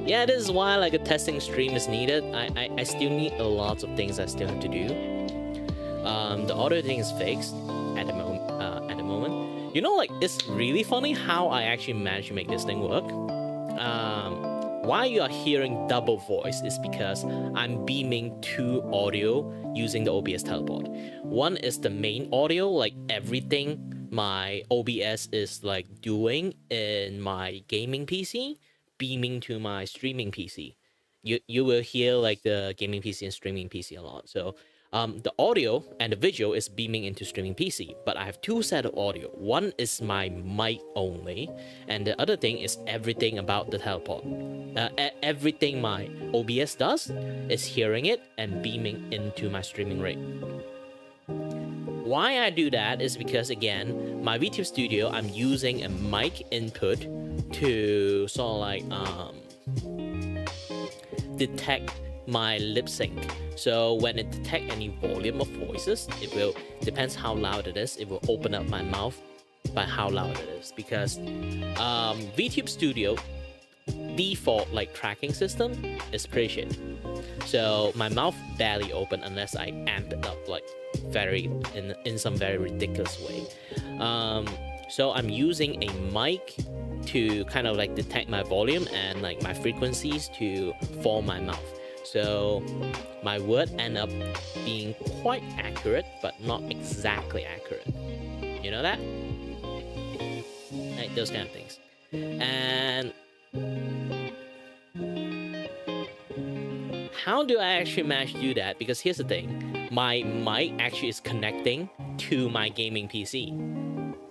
yeah, this is why like a testing stream is needed. I still need a lot of things I still have to do. The audio thing is fixed at the moment. You know, like it's really funny how I actually managed to make this thing work. Why you are hearing double voice is because I'm beaming two audio using the OBS teleport. One is the main audio, like everything my OBS is like doing in my gaming PC, beaming to my streaming PC. You will hear like the gaming PC and streaming PC a lot. So the audio and the visual is beaming into streaming PC, but I have two sets of audio. One is my mic only, and the other thing is everything about the teleport. Everything my OBS does is hearing it and beaming into my streaming rig. Why I do that is because, again, my VTube Studio, I'm using a mic input to sort of like detect my lip sync. So when it detects any volume of voices, it will, depends how loud it is, it will open up my mouth by how loud it is. Because VTube Studio default like tracking system is pretty shit. So my mouth barely open unless I amp it up like in some very ridiculous way. So I'm using a mic to kind of like detect my volume and like my frequencies to form my mouth. So my word end up being quite accurate, but not exactly accurate. You know that? Like those kind of things. And how do I actually manage to do that? Because here's the thing, my mic actually is connecting to my gaming PC.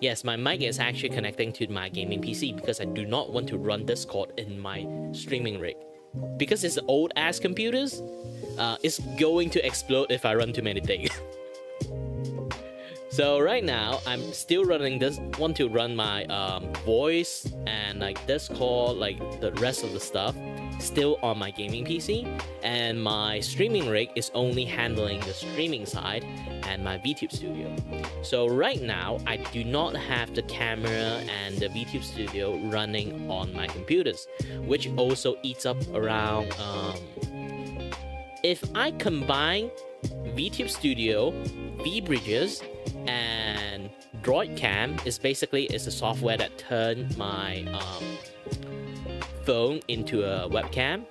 Yes, my mic is actually connecting to my gaming PC because I do not want to run Discord in my streaming rig. Because it's old ass computers, it's going to explode if I run too many things. So right now I'm still running this, want to run my voice and like Discord, like the rest of the stuff still on my gaming PC, and my streaming rig is only handling the streaming side and my VTube Studio. So right now I do not have the camera and the VTube Studio running on my computers, which also eats up around if I combine VTube Studio, VBridges, and DroidCam, is basically a software that turns my phone into a webcam.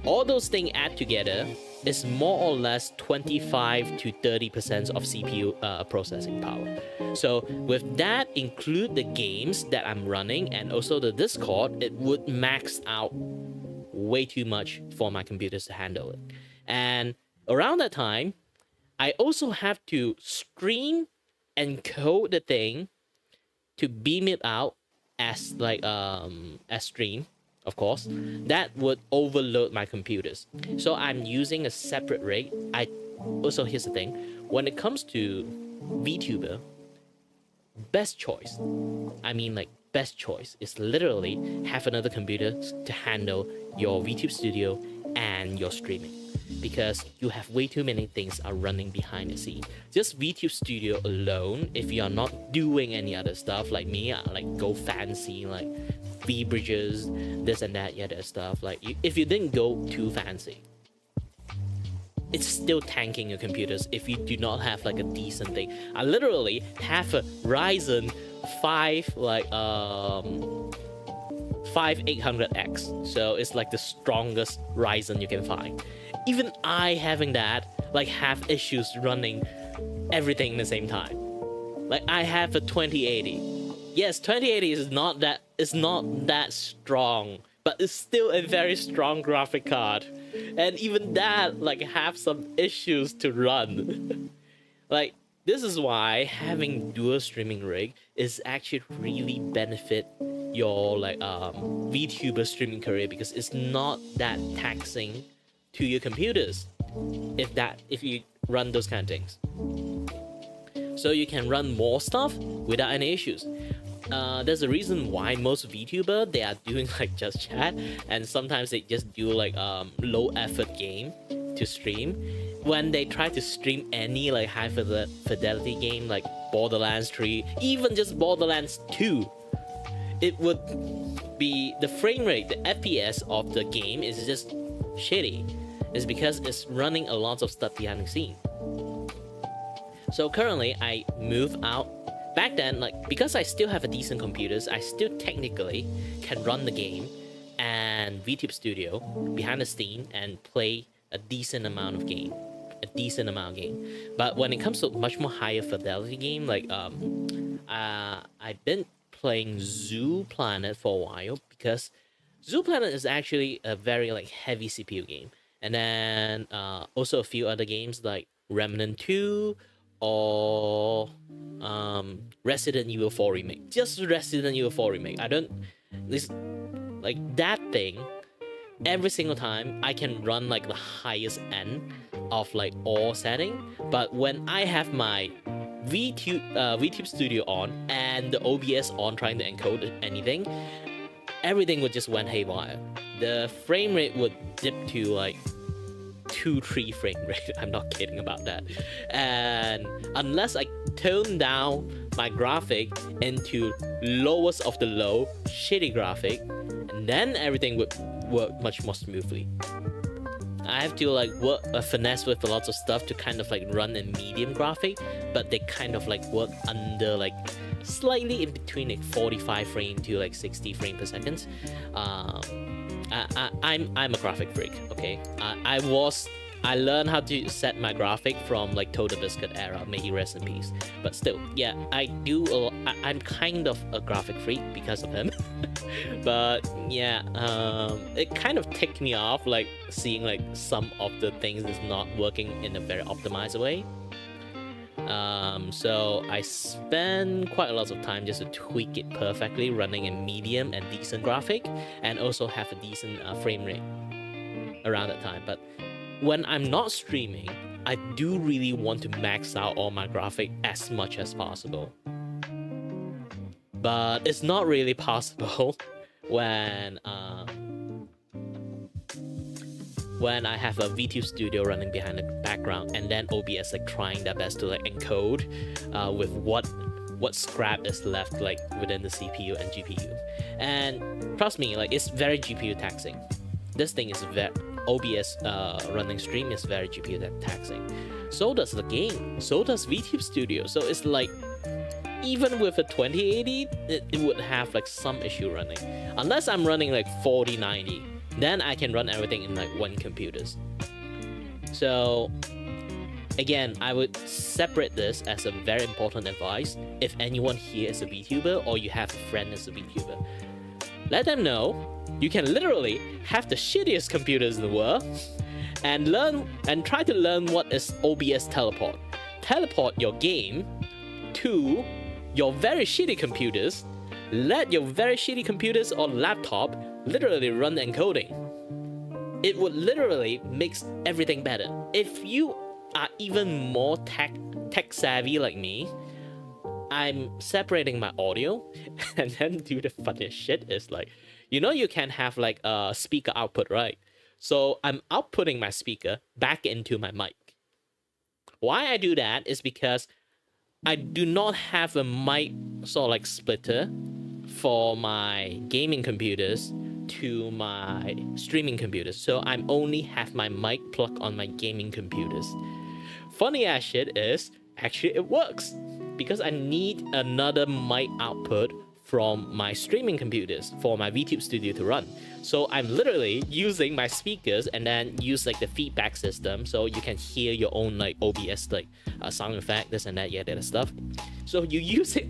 All those things add together is more or less 25 to 30% of CPU processing power. So with that include the games that I'm running and also the Discord, it would max out way too much for my computers to handle it. And around that time, I also have to stream and code the thing to beam it out as like as stream, of course. That would overload my computers. So I'm using a separate rig. I also, here's the thing, when it comes to VTuber, best choice, I mean like best choice is literally have another computer to handle your VTube Studio and your streaming, because you have way too many things are running behind the scene. Just VTube Studio alone, if you are not doing any other stuff like me, like go fancy, like V-bridges, this and that, yeah, that stuff, like if you didn't go too fancy, it's still tanking your computers if you do not have like a decent thing. I literally have a Ryzen 5 like 5800X, so it's like the strongest Ryzen you can find. Even I having that like have issues running everything at the same time. Like I have a 2080. Yes, 2080 is not that strong, but it's still a very strong graphic card. And even that like have some issues to run. Like this is why having dual streaming rig is actually really benefit your like VTuber streaming career, because it's not that taxing to your computers if you run those kind of things. So you can run more stuff without any issues. There's a reason why most VTuber, they are doing like just chat, and sometimes they just do like low effort game to stream. When they try to stream any like high fidelity game like Borderlands 3, even just Borderlands 2, it would be the frame rate, the FPS of the game is just shitty. It's because it's running a lot of stuff behind the scene. So currently I move out. Back then, like, because I still have a decent computers, I still technically can run the game and VTube Studio behind the scene and play a decent amount of game. But when it comes to much more higher fidelity game, like I've been playing Zoo Planet for a while, because Zoo Planet is actually a very like heavy CPU game. And then also a few other games like Remnant 2 or Resident Evil 4 Remake. Just Resident Evil 4 Remake. This like that thing, every single time I can run like the highest end of like all setting. But when I have my VTube Studio on and the OBS on trying to encode anything, everything would just went haywire. The frame rate would dip to like 2-3 frame rate. I'm not kidding about that. And unless I tone down my graphic into lowest of the low, shitty graphic, and then everything would work much more smoothly. I have to like work finesse with a lot of stuff to kind of like run in medium graphic, but they kind of like work under like slightly in between like 45 frame to like 60 frame per second. I'm a graphic freak, okay? I learned how to set my graphic from like Total Biscuit era, may he rest in peace. But still, yeah, I'm kind of a graphic freak because of him. But yeah, it kind of ticked me off, like seeing like some of the things is not working in a very optimized way. So I spend quite a lot of time just to tweak it perfectly, running in medium and decent graphic, and also have a decent frame rate around that time. But when I'm not streaming, I do really want to max out all my graphic as much as possible. But it's not really possible when I have a VTube Studio running behind the background, and then OBS like trying their best to like encode with what scrap is left like within the CPU and GPU. And trust me, like it's very GPU taxing. This thing is very OBS running stream is very GPU taxing. So does the game. So does VTube Studio. So it's like even with a 2080, it would have like some issue running. Unless I'm running like 4090. Then I can run everything in like one computers. So again, I would separate this as a very important advice. If anyone here is a VTuber or you have a friend as a VTuber, let them know you can literally have the shittiest computers in the world and try to learn what is OBS teleport. Teleport your game to your very shitty computers. Let your very shitty computers or laptop literally run the encoding. It would literally makes everything better. If you are even more tech savvy like me, I'm separating my audio and then do the funniest shit is like, you know, you can have like a speaker output, right? So I'm outputting my speaker back into my mic. Why I do that is because I do not have a mic sort of like splitter for my gaming computers to my streaming computers. So I only have my mic plug on my gaming computers. Funny as shit is, actually it works. Because I need another mic output from my streaming computers for my VTube Studio to run. So I'm literally using my speakers and then use like the feedback system so you can hear your own like OBS like sound effect, this and that, yeah, that stuff. So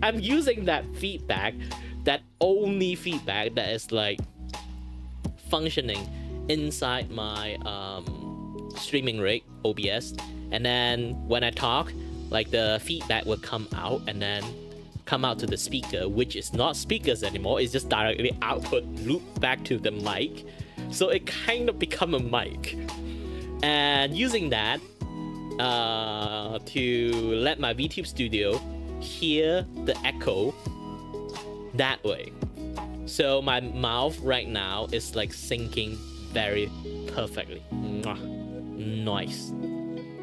I'm using that feedback, that only feedback that is like functioning inside my streaming rig OBS, and then when I talk, like the feedback will come out and then come out to the speaker, which is not speakers anymore, it's just directly output loop back to the mic. So it kind of become a mic. And using that to let my VTube Studio hear the echo that way. So my mouth right now is like syncing very perfectly. Mwah. Nice.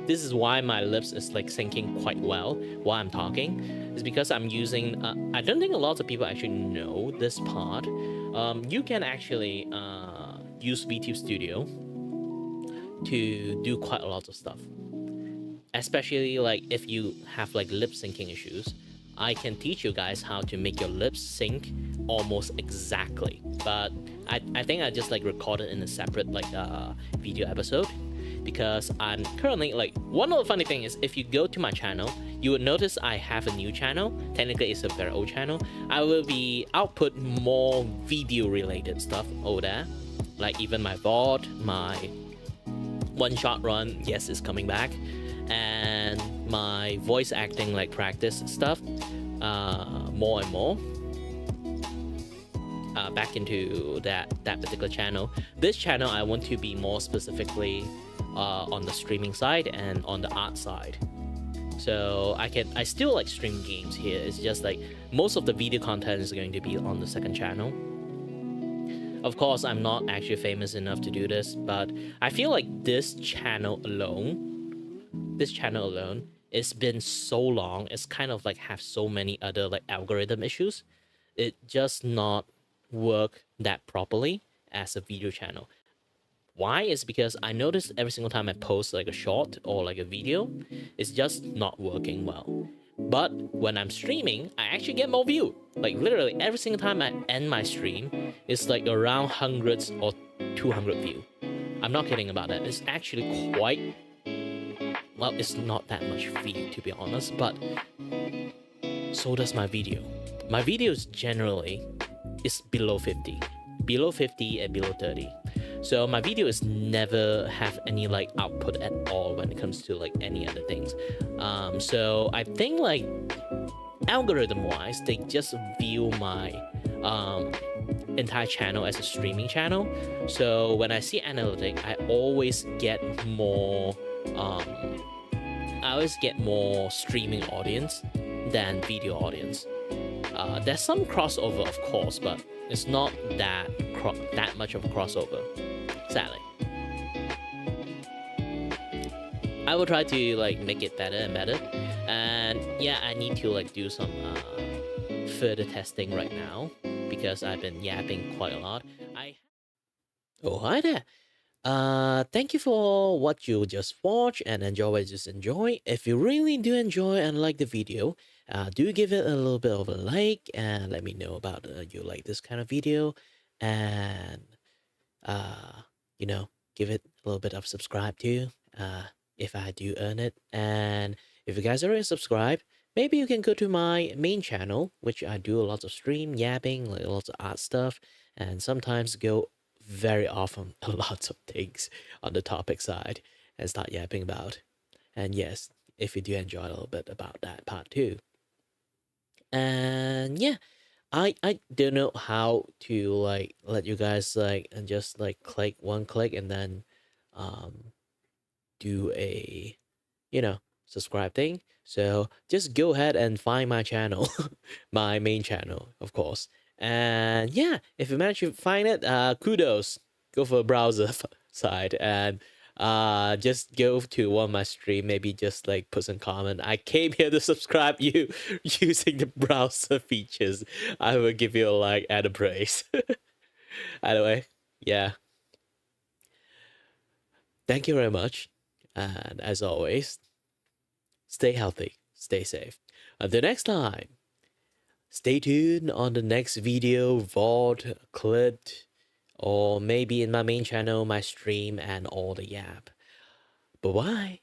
this is why my lips is like syncing quite well while I'm talking. Is because I'm using. I don't think a lot of people actually know this part. You can actually use VTube Studio to do quite a lot of stuff, especially like if you have like lip syncing issues. I can teach you guys how to make your lips sync almost exactly, but I think I just like recorded in a separate like video episode, because I'm currently like, one of the funny thing is, if you go to my channel, you would notice I have a new channel. Technically it's a very old channel. I will be output more video related stuff over there, like even my VOD, my one shot run, yes, is coming back, and my voice acting like practice stuff, more and more back into that particular channel. This channel I want to be more specifically on the streaming side and on the art side. So I still like stream games here. It's just like most of the video content is going to be on the second channel. Of course, I'm not actually famous enough to do this, but I feel like this channel alone, it's been so long, it's kind of like have so many other like algorithm issues. It just not work that properly as a video channel. Why? Is because I noticed every single time I post like a short or like a video, it's just not working well. But when I'm streaming, I actually get more view. Like literally every single time I end my stream, it's like around hundreds or 200 view. I'm not kidding about that. It's actually quite, well, it's not that much view to be honest, but so does my video. My videos generally is below 50 and below 30. So my videos never have any like output at all when it comes to like any other things. So I think like algorithm wise, they just view my entire channel as a streaming channel. So when I see analytic, I always get more streaming audience than video audience. There's some crossover, of course, but it's not that much of a crossover, sadly. I will try to like make it better and better, and yeah, I need to like do some further testing right now because I've been yapping quite a lot. Oh, hi there. Thank you for what you just watched and enjoy. If you really do enjoy and like the video, do give it a little bit of a like and let me know about you like this kind of video, and you know, give it a little bit of subscribe too, if I do earn it. And if you guys already subscribed, maybe you can go to my main channel, which I do a lot of stream yapping, like lots of art stuff, and sometimes go very often a lot of things on the topic side and start yapping about. And yes, if you do enjoy a little bit about that part too. And yeah, I don't know how to like let you guys like and just like click one click and then do a, you know, subscribe thing. So just go ahead and find my channel, my main channel, of course. And yeah, if you manage to find it, kudos. Go for a browser side and just go to one of my stream, maybe just like put some comment. I came here to subscribe you using the browser features. I will give you a like and a praise. Anyway, yeah. Thank you very much. And as always, stay healthy, stay safe. Until next time. Stay tuned on the next video, VOD, clip, or maybe in my main channel, my stream, and all the yap. Bye-bye.